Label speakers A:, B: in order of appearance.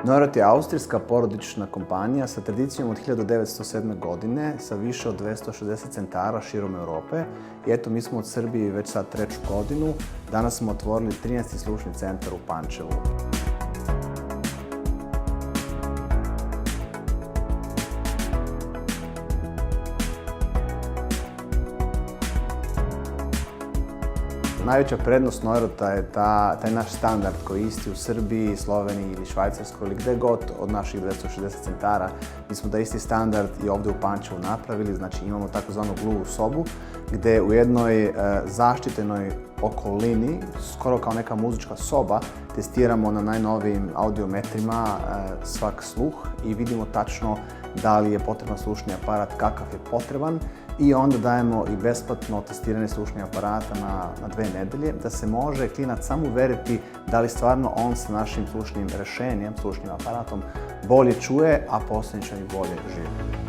A: Neurot je austrijska porodična kompanija sa tradicijom od 1907. godine, sa više od 260 centara širom Europe. I eto, mi smo od Srbije već sad 3. godinu. Danas smo otvorili 13. slušni centar u Pančevu. Najveća prednost Neurota je taj naš standard koji je isti u Srbiji, Sloveniji ili Švajcarskoj ili gde god od naših 260 centara. Mi smo da isti standard i ovde u Pančevu napravili, znači imamo takozvanu gluvu sobu gde u jednoj zaštitenoj okolini, skoro kao neka muzička soba, testiramo na najnovijim audiometrima svak sluh i vidimo tačno da li je potreban slušni aparat, kakav je potreban, i onda dajemo i besplatno testiranje slušnih aparata na 2 nedelje, da se može klinac samo uveriti da li stvarno on sa našim slušnim rešenjem, slušnim aparatom bolje čuje, a posljedično i bolje živi.